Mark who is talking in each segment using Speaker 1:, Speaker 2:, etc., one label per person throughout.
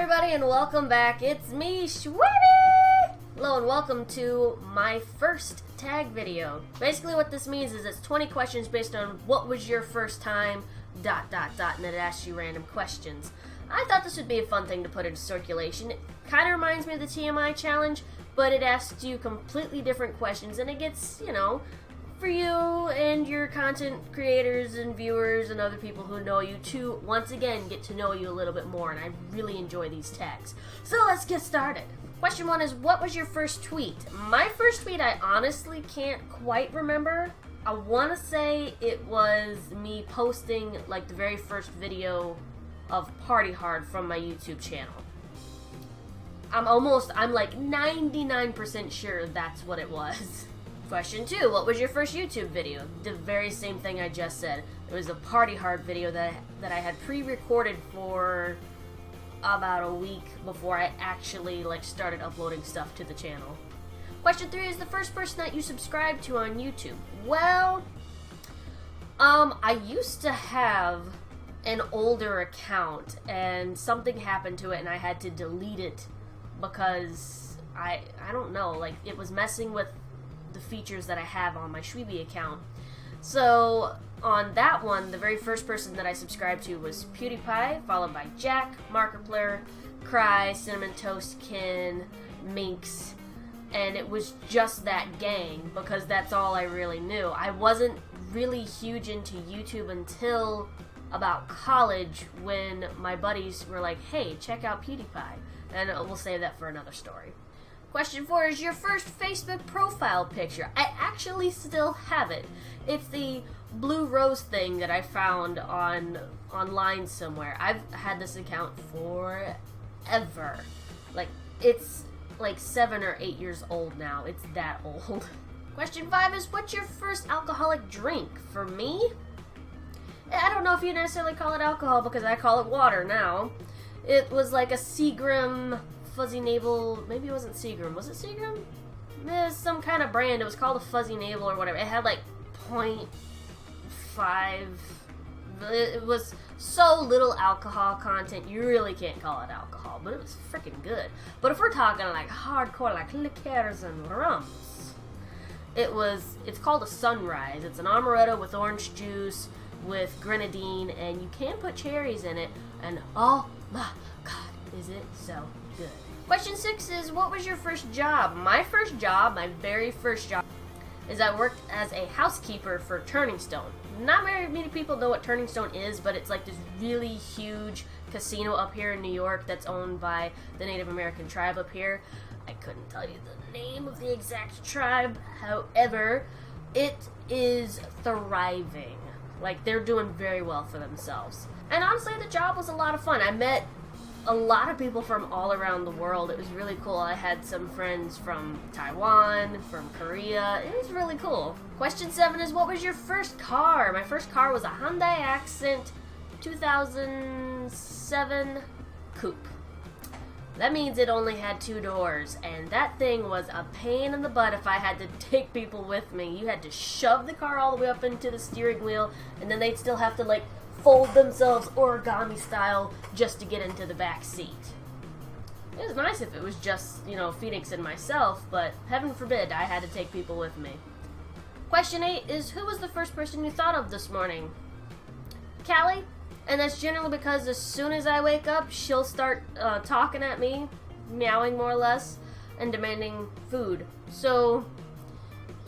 Speaker 1: everybody, and welcome back. It's me, Shweebe! Hello and welcome to my first tag video. Basically what this means is it's 20 questions based on what was your first time, ... and it asks you random questions. I thought this would be a fun thing to put into circulation. It kind of reminds me of the TMI challenge, but it asks you completely different questions, and it gets, you know, for you and your content creators and viewers and other people who know you to, once again, get to know you a little bit more, and I really enjoy these tags. So let's get started. Question 1 is, what was your first tweet? My first tweet, I honestly can't quite remember. I want to say it was me posting, like, the very first video of Party Hard from my YouTube channel. I'm like 99% sure that's what it was. Question 2, what was your first YouTube video? The very same thing I just said. It was a Party Hard video that I had pre-recorded for about a week before I actually started uploading stuff to the channel. Question 3 is the first person that you subscribed to on YouTube. Well, I used to have an older account and something happened to it and I had to delete it because I don't know, like it was messing with the features that I have on my Shweebe account. So on that one, the very first person that I subscribed to was PewDiePie, followed by Jack, Markiplier, Cry, Cinnamon Toast Kin, Minx, and it was just that gang because that's all I really knew. I wasn't really huge into YouTube until about college when my buddies were like, hey, check out PewDiePie, and we'll save that for another story. Question 4 is your first Facebook profile picture. I actually still have it. It's the blue rose thing that I found online somewhere. I've had this account forever. Like, it's like 7 or 8 years old now. It's that old. Question 5 is, what's your first alcoholic drink? For me, I don't know if you necessarily call it alcohol because I call it water now. It was like a Seagram Fuzzy Navel, maybe it wasn't Seagram. Was it Seagram? There's some kind of brand. It was called a Fuzzy Navel or whatever. It had like 0.5. It was so little alcohol content, you really can't call it alcohol, but it was freaking good. But if we're talking like hardcore, like liqueurs and rums, it's called a Sunrise. It's an amaretto with orange juice, with grenadine, and you can put cherries in it, and oh my god, is it so good. Question 6 is, what was your first job? My very first job, is I worked as a housekeeper for Turning Stone. Not very many people know what Turning Stone is, but it's like this really huge casino up here in New York that's owned by the Native American tribe up here. I couldn't tell you the name of the exact tribe, however, it is thriving. Like, they're doing very well for themselves. And honestly, the job was a lot of fun. I met a lot of people from all around the world. It was really cool. I had some friends from Taiwan, from Korea. It was really cool. Question 7 is, what was your first car? My first car was a Hyundai Accent 2007 coupe. That means it only had 2 doors, and that thing was a pain in the butt if I had to take people with me. You had to shove the car all the way up into the steering wheel, and then they'd still have to, like, fold themselves origami style just to get into the back seat. It was nice if it was just, you know, Phoenix and myself, but heaven forbid I had to take people with me. Question 8 is, who was the first person you thought of this morning? Callie. And that's generally because as soon as I wake up, she'll start talking at me, meowing more or less, and demanding food. So,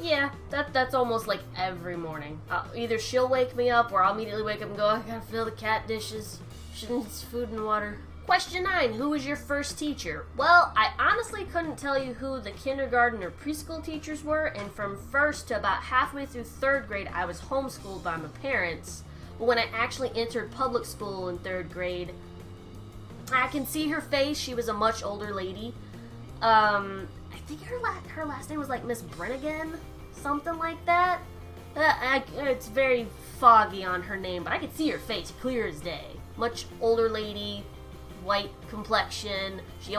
Speaker 1: yeah, that's almost like every morning. Either she'll wake me up or I'll immediately wake up and go, I gotta fill the cat dishes. She needs food and water. Question 9, who was your first teacher? Well, I honestly couldn't tell you who the kindergarten or preschool teachers were, and from first to about halfway through 3rd grade, I was homeschooled by my parents. But when I actually entered public school in 3rd grade, I can see her face. She was a much older lady. I think her last name was like Miss Brennigan, something like that. It's very foggy on her name, but I could see her face clear as day. Much older lady, white complexion. She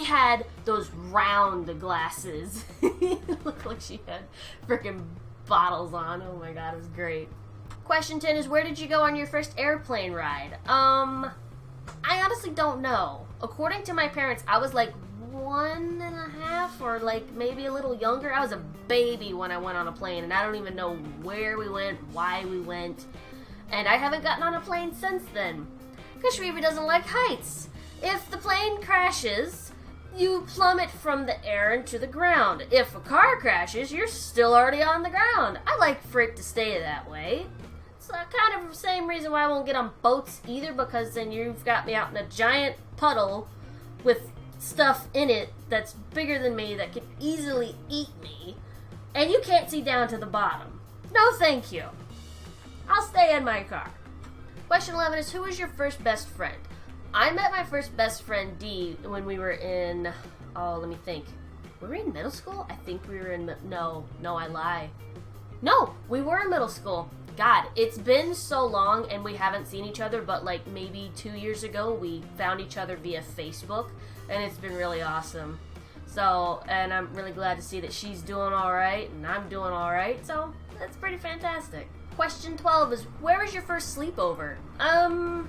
Speaker 1: had those round glasses. It looked like she had freaking bottles on. Oh my god, it was great. Question 10 is, where did you go on your first airplane ride? I honestly honestly don't know. According to my parents, I was like 1.5 or like maybe a little younger. I was a baby when I went on a plane, and I don't even know where we went, why we went, and I haven't gotten on a plane since then. Because Shweebe doesn't like heights. If the plane crashes, you plummet from the air into the ground. If a car crashes, you're still already on the ground. I like for it to stay that way. It's kind of the same reason why I won't get on boats either, because then you've got me out in a giant puddle with stuff in it that's bigger than me that could easily eat me, and you can't see down to the bottom. No thank you. I'll stay in my car. Question 11 is, who was your first best friend? I met my first best friend D when we were in, let me think. Were we in middle school? I think we were in, no, I lie. No, we were in middle school. God, it's been so long and we haven't seen each other, but like maybe 2 years ago we found each other via Facebook, and it's been really awesome. So, and I'm really glad to see that she's doing alright and I'm doing alright, so that's pretty fantastic. Question 12 is, where was your first sleepover? I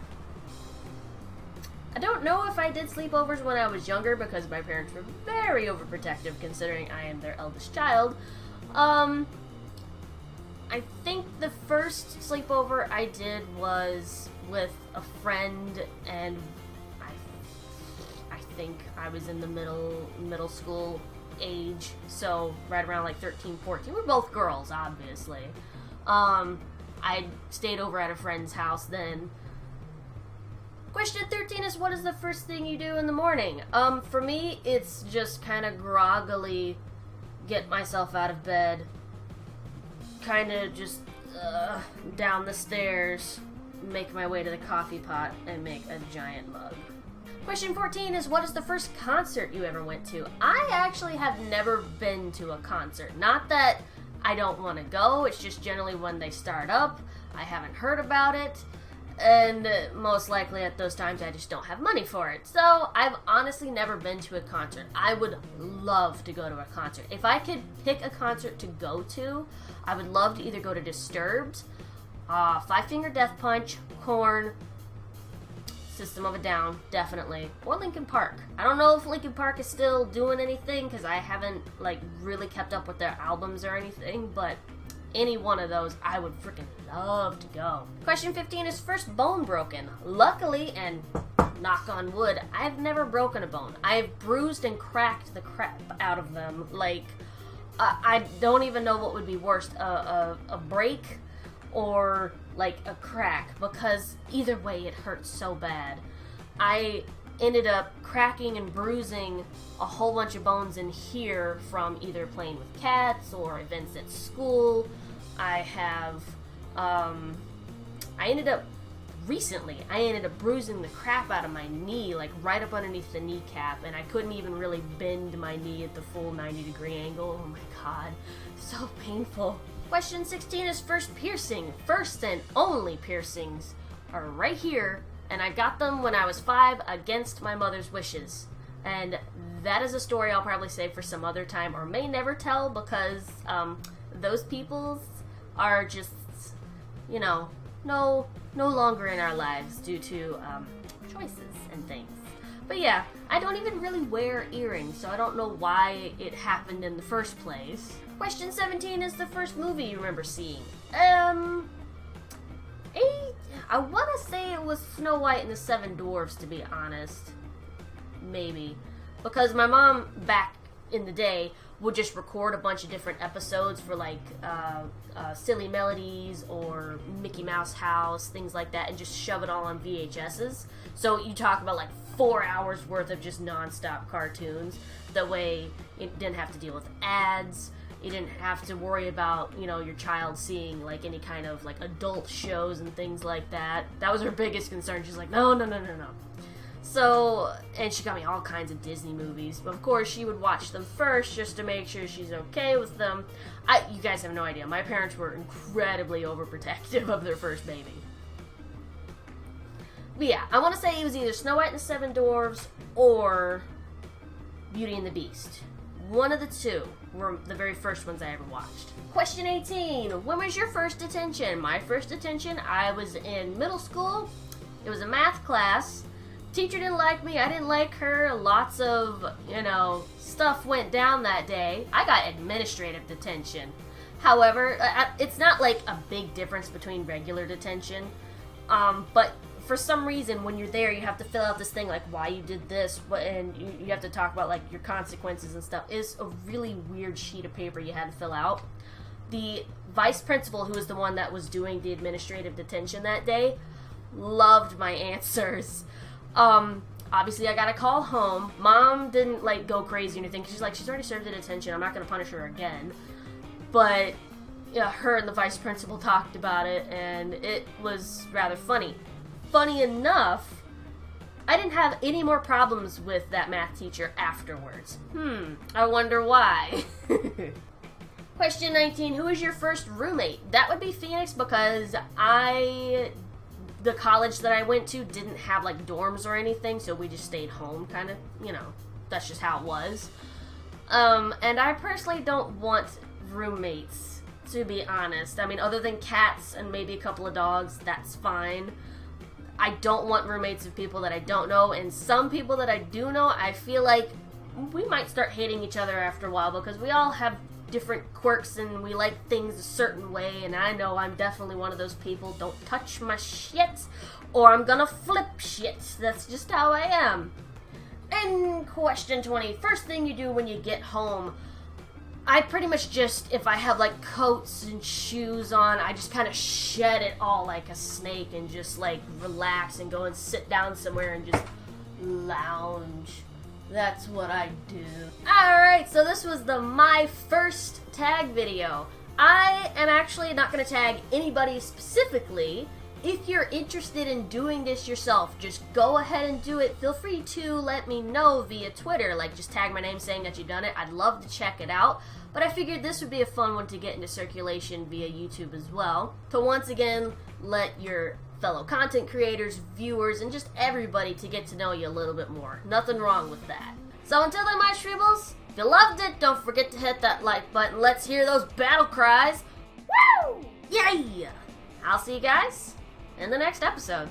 Speaker 1: don't know if I did sleepovers when I was younger because my parents were very overprotective considering I am their eldest child. I think the first sleepover I did was with a friend, and I think I was in the middle school age, so right around like 13, 14. We're both girls, obviously. I stayed over at a friend's house then. Question 13 is, what is the first thing you do in the morning? For me, it's just kind of groggily get myself out of bed, kind of just down the stairs, make my way to the coffee pot, and make a giant mug. Question 14 is, what is the first concert you ever went to? I actually have never been to a concert. Not that I don't want to go, it's just generally when they start up, I haven't heard about it, and most likely at those times I just don't have money for it. So I've honestly never been to a concert. I would love to go to a concert. If I could pick a concert to go to, I would love to either go to Disturbed, Five Finger Death Punch, Korn, System of a Down, definitely, or Linkin Park. I don't know if Linkin Park is still doing anything because I haven't like really kept up with their albums or anything, but any one of those I would freaking love to go. Question 15 is, first bone broken. Luckily, and knock on wood, I've never broken a bone. I've bruised and cracked the crap out of them. Like, I don't even know what would be worse, a break or like a crack, because either way it hurts so bad. I ended up cracking and bruising a whole bunch of bones in here from either playing with cats or events at school. I ended up bruising the crap out of my knee, like right up underneath the kneecap, and I couldn't even really bend my knee at the full 90-degree angle. Oh my god, so painful. Question 16 is, first piercing. First and only piercings are right here, and I got them when I was 5 against my mother's wishes. And that is a story I'll probably save for some other time, or may never tell, because those peoples are just, you know, no longer in our lives due to choices and things. But yeah, I don't even really wear earrings, so I don't know why it happened in the first place. Question 17 is, the first movie you remember seeing. I want to say it was Snow White and the Seven Dwarfs, to be honest. Maybe. Because my mom, back in the day, would just record a bunch of different episodes for like Silly Melodies or Mickey Mouse House, things like that, and just shove it all on VHSs. So you talk about like 4 hours worth of just non-stop cartoons. That way you didn't have to deal with ads. You didn't have to worry about, you know, your child seeing like any kind of like adult shows and things like that. That was her biggest concern. She's like, no. So, and she got me all kinds of Disney movies. But of course, she would watch them first just to make sure she's okay with them. You guys have no idea. My parents were incredibly overprotective of their first baby. But yeah, I want to say it was either Snow White and the Seven Dwarfs or Beauty and the Beast. One of the two were the very first ones I ever watched. Question 18. When was your first detention? My first detention, I was in middle school. It was a math class. Teacher didn't like me, I didn't like her, lots of, stuff went down that day. I got administrative detention. However, it's not like a big difference between regular detention, but for some reason when you're there you have to fill out this thing like why you did this, and you have to talk about like your consequences and stuff. It's a really weird sheet of paper you had to fill out. The vice principal, who was the one that was doing the administrative detention that day, loved my answers. Obviously I got a call home. Mom didn't like go crazy or anything. She's like, she's already served the detention, I'm not going to punish her again. But yeah, her and the vice principal talked about it, and it was rather funny. Funny enough, I didn't have any more problems with that math teacher afterwards. I wonder why. Question 19, who was your first roommate? That would be Phoenix, because the college that I went to didn't have like dorms or anything, so we just stayed home, kind of, that's just how it was. And I personally don't want roommates, to be honest. I mean, other than cats and maybe a couple of dogs, that's fine. I don't want roommates of people that I don't know, and some people that I do know, I feel like we might start hating each other after a while, because we all have different quirks and we like things a certain way, and I know I'm definitely one of those people. Don't touch my shit or I'm gonna flip shit. That's just how I am. And question 20, first thing you do when you get home. I pretty much just, if I have like coats and shoes on, I just kind of shed it all like a snake and just like relax and go and sit down somewhere and just lounge. That's what I do. Alright, so this was my first tag video. I am actually not going to tag anybody specifically. If you're interested in doing this yourself, just go ahead and do it. Feel free to let me know via Twitter, like just tag my name saying that you've done it. I'd love to check it out. But I figured this would be a fun one to get into circulation via YouTube as well. To once again, let your fellow content creators, viewers, and just everybody to get to know you a little bit more. Nothing wrong with that. So until then, my Shweebles, if you loved it, don't forget to hit that like button. Let's hear those battle cries. Woo! Yay! I'll see you guys in the next episode.